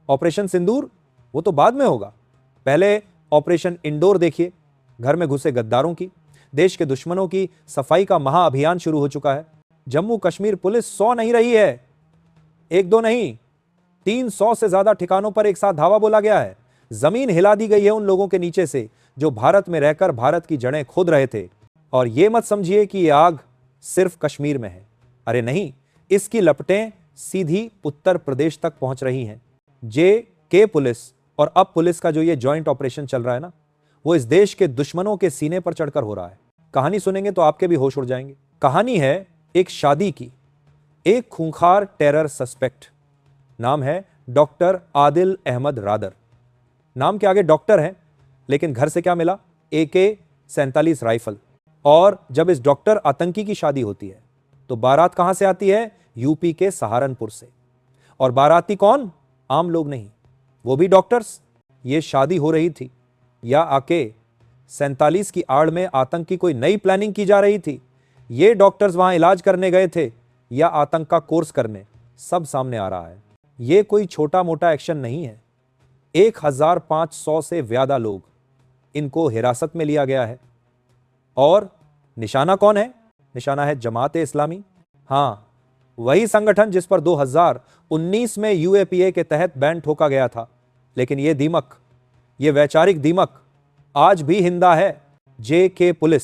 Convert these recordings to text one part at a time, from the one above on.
Operation सिंदूर वो तो बाद में होगा, पहले ऑपरेशन इंडोर देखिए। घर में घुसे गद्दारों की, देश के दुश्मनों की सफाई का महाअभियान शुरू हो चुका है। जम्मू कश्मीर पुलिस 100 नहीं रही है, एक दो नहीं, 300 से ज्यादा ठिकानों पर एक साथ धावा बोला गया है। जमीन हिला दी गई है उन लोगों के नीचे से जो भारत में रहकर भारत की जड़ें खोद रहे थे। और यह मत समझिए कि यह आग सिर्फ कश्मीर में है, अरे नहीं, इसकी लपटें सीधी उत्तर प्रदेश तक पहुंच रही हैं। के पुलिस और अब पुलिस का जो ये जॉइंट ऑपरेशन चल रहा है ना, वो इस देश के दुश्मनों के सीने पर चढ़कर हो रहा है। कहानी सुनेंगे तो आपके भी होश उड़ जाएंगे। कहानी है एक शादी की, एक खूंखार टेरर सस्पेक्ट, नाम है डॉक्टर आदिल अहमद रादर। नाम के आगे डॉक्टर है, लेकिन घर से क्या मिला? AK-47 rifle. और जब इस डॉक्टर आतंकी की शादी होती है तो बारात कहां से आती है? यूपी के सहारनपुर से। और बाराती कौन? आम लोग नहीं, वो भी डॉक्टर्स। ये शादी हो रही थी या AK-47 की आड़ में आतंक की कोई नई प्लानिंग की जा रही थी? ये डॉक्टर्स वहां इलाज करने गए थे या आतंक का कोर्स करने? सब सामने आ रहा है। ये कोई छोटा मोटा एक्शन नहीं है। 1500 से ज्यादा लोग, इनको हिरासत में लिया गया है। और निशाना कौन है? निशाना है जमात-ए इस्लामी। हां, वही संगठन जिस पर 2019 में UAPA के तहत बैन ठोका गया था। लेकिन यह दीमक, यह वैचारिक दीमक आज भी हिंदा है। JK पुलिस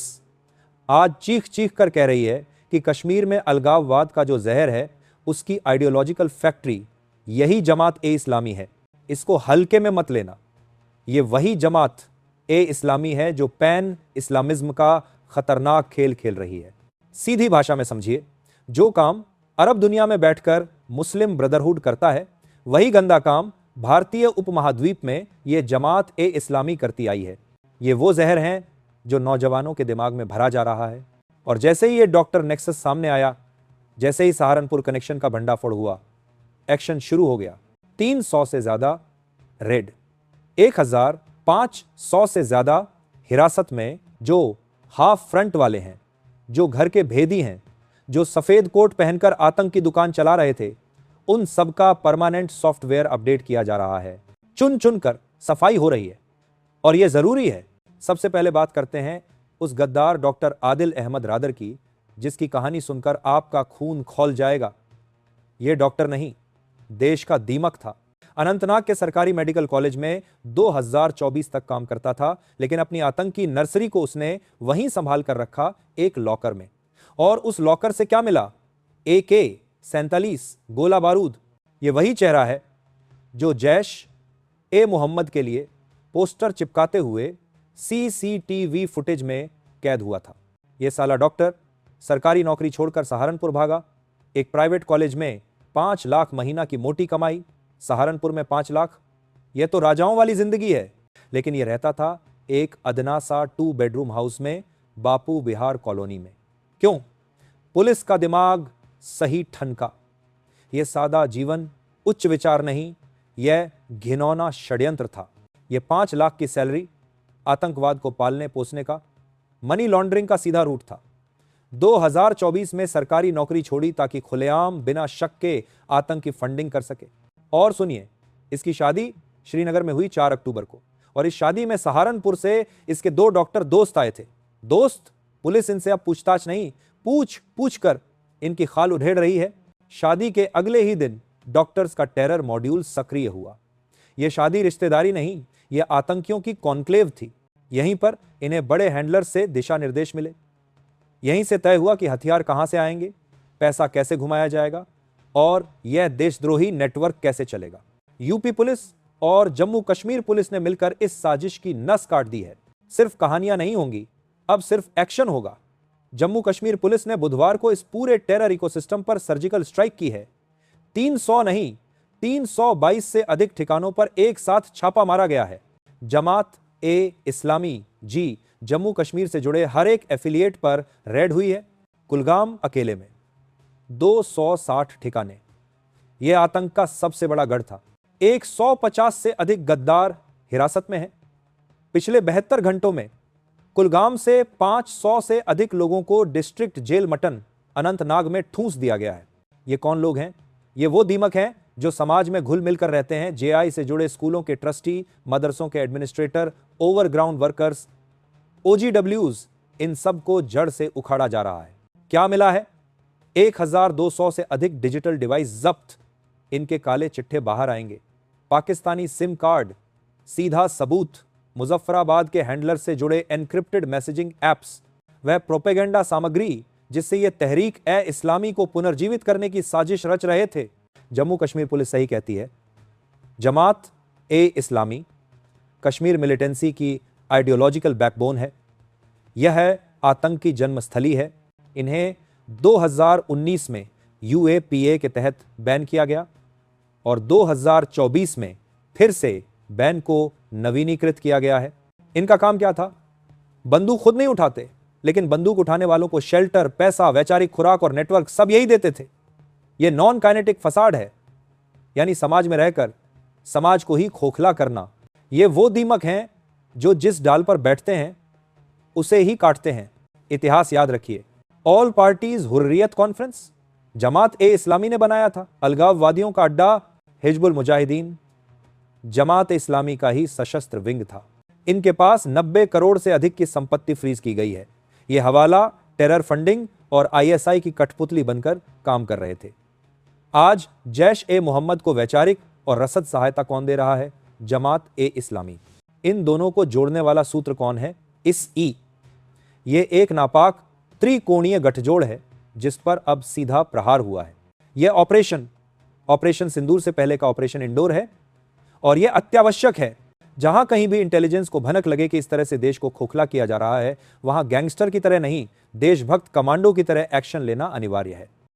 आज चीख चीख कर कह रही है कि कश्मीर में अलगाववाद का जो जहर है, उसकी आइडियोलॉजिकल फैक्ट्री यही जमात-ए-इस्लामी है। इसको हल्के में मत लेना। यह वही जमात-ए-इस्लामी है जो पैन इस्लामिज्म का खतरनाक खेल खेल रही है। सीधी भाषा में समझिए, जो काम अरब दुनिया में बैठकर मुस्लिम ब्रदरहुड करता है, वही गंदा काम भारतीय उपमहाद्वीप में यह जमात-ए-इस्लामी करती आई है। ये वो जहर हैं जो नौजवानों के दिमाग में भरा जा रहा है। और जैसे ही ये डॉक्टर नेक्सस सामने आया, जैसे ही सहारनपुर कनेक्शन का भंडाफोड़ हुआ, एक्शन शुरू हो गया। 300 से ज्यादा रेड, 1500 से ज्यादा हिरासत में जो हाफ फ्रंट वाले हैं, जो घर के भेदी हैं, जो सफेद कोट पहनकर आतंक की दुकान चला रहे थे, उन सबका परमानेंट सॉफ्टवेयर अपडेट किया जा रहा है। चुन चुन कर सफाई हो रही है और यह जरूरी है। सबसे पहले बात करते हैं उस गद्दार डॉक्टर आदिल अहमद रादर की, जिसकी कहानी सुनकर आपका खून खौल जाएगा। यह डॉक्टर नहीं, देश का दीमक था। अनंतनाग के सरकारी मेडिकल कॉलेज में 2024 तक काम करता था, लेकिन अपनी आतंकी नर्सरी को उसने वहीं संभाल कर रखा, एक लॉकर में। और उस लॉकर से क्या मिला? AK-47 गोला बारूद। यह वही चेहरा है जो जैश-ए-मोहम्मद के लिए पोस्टर चिपकाते हुए CCTV फुटेज में कैद हुआ था। यह साला डॉक्टर सरकारी नौकरी छोड़कर सहारनपुर भागा। एक प्राइवेट कॉलेज में 5 लाख महीना की मोटी कमाई, सहारनपुर में 5 लाख। यह तो राजाओं वाली जिंदगी है। लेकिन यह रहता था एक अदना सा 2 बेडरूम हाउस में, बापू विहार कॉलोनी में। क्यों? पुलिस का दिमाग सही ठनका। यह सादा जीवन उच्च विचार नहीं, यह घिनौना षड्यंत्र था। यह 5 लाख की सैलरी आतंकवाद को पालने पोसने का, मनी लॉन्ड्रिंग का सीधा रूट था। 2024 में सरकारी नौकरी छोड़ी ताकि खुलेआम बिना शक के आतंक की फंडिंग कर सके। और सुनिए, इसकी शादी श्रीनगर में हुई 4 अक्टूबर को, और इस शादी में सहारनपुर से इसके 2 डॉक्टर दोस्त आए थे। दोस्त? पुलिस इनसे अब पूछताछ नहीं, पूछ पूछ कर इनकी खाल उधेड़ रही है। शादी के अगले ही दिन डॉक्टर्स का टेरर मॉड्यूल सक्रिय हुआ। यह शादी रिश्तेदारी नहीं, यह आतंकियों की कॉन्क्लेव थी। यहीं पर इन्हें बड़े हैंडलर से दिशा निर्देश मिले। यहीं से तय हुआ कि हथियार कहां से आएंगे, पैसा कैसे घुमाया जाएगा और यह देशद्रोही नेटवर्क कैसे चलेगा। यूपी पुलिस और जम्मू कश्मीर पुलिस ने मिलकर इस साजिश की नस काट दी है। सिर्फ कहानियां नहीं होंगी, अब सिर्फ एक्शन होगा। जम्मू कश्मीर पुलिस ने बुधवार को इस पूरे टेरर इकोसिस्टम पर सर्जिकल स्ट्राइक की है। 300 नहीं, 322 से अधिक ठिकानों पर एक साथ छापा मारा गया है। जमात-ए-इस्लामी जी जम्मू कश्मीर से जुड़े हर एक एफिलिएट पर रेड हुई है। कुलगाम अकेले में 260 ठिकाने। यह आतंक का सबसे बड़ा गढ़ था। 150 से अधिक गद्दार हिरासत में हैं। पिछले 72 घंटों में कुलगाम से 500 से अधिक लोगों को डिस्ट्रिक्ट जेल मटन अनंतनाग में ठूंस दिया गया है। ये कौन लोग हैं? ये वो दीमक हैं जो समाज में घुल मिलकर रहते हैं, जेआई से जुड़े स्कूलों के ट्रस्टी, मदरसों के एडमिनिस्ट्रेटर, ओवरग्राउंड वर्कर्स, ओजीडब्ल्यूज, इन सब को जड़ से उखाड़ा जा रहा है। क्या मिला है? 1200 से अधिक डिजिटल डिवाइस जब्त। इनके काले चिट्ठे बाहर आएंगे। पाकिस्तानी सिम कार्ड, सीधा सबूत, मुजफ्फराबाद के हैंडलर से जुड़े एनक्रिप्टेड मैसेजिंग एप्स, वह प्रोपेगेंडा सामग्री जिससे ये तहरीक ए इस्लामी को पुनर्जीवित करने की साजिश रच रहे थे। जम्मू कश्मीर पुलिस सही कहती है, जमात ए इस्लामी कश्मीर मिलिटेंसी की आइडियोलॉजिकल बैकबोन है। यह आतंक की जन्मस्थली है। इन्हें 2019 में यूएपीए के तहत बैन किया गया और 2024 में फिर से बैन को नवीनीकृत किया गया है। इनका काम क्या था? बंदूक खुद नहीं उठाते, लेकिन बंदूक उठाने वालों को शेल्टर, पैसा, वैचारिक खुराक और नेटवर्क सब यही देते थे। यह नॉन काइनेटिक फसाड है, यानी समाज में रहकर समाज को ही खोखला करना। ये वो दीमक हैं जो जिस डाल पर बैठते हैं उसे ही काटते हैं। इतिहास याद रखिए। ऑल पार्टीज हुर्रियत कॉन्फ्रेंस जमात ए इस्लामी ने बनाया था। अलगाववादियों का अड्डा हिजबुल मुजाहिदीन जमात ए इस्लामी का ही सशस्त्र विंग था। इनके पास 90 करोड़ से अधिक की संपत्ति फ्रीज की गई है। यह हवाला, टेरर फंडिंग और आईएसआई की कठपुतली बनकर काम कर रहे थे। आज जैश ए मोहम्मद को वैचारिक और रसद सहायता कौन दे रहा है? जमात ए इस्लामी। इन दोनों को जोड़ने वाला सूत्र कौन है? इस ई। ये एक नापाक त्रिकोणीय गठजोड़ है जिस पर अब सीधा प्रहार हुआ है। यह ऑपरेशन सिंदूर से पहले का ऑपरेशन इंडोर है और यह अत्यावश्यक है। जहां कहीं भी इंटेलिजेंस को भनक लगे कि इस तरह से देश को खोखला किया जा रहा है, वहां गैंगस्टर की तरह नहीं, देशभक्त कमांडो की तरह एक्शन लेना अनिवार्य है।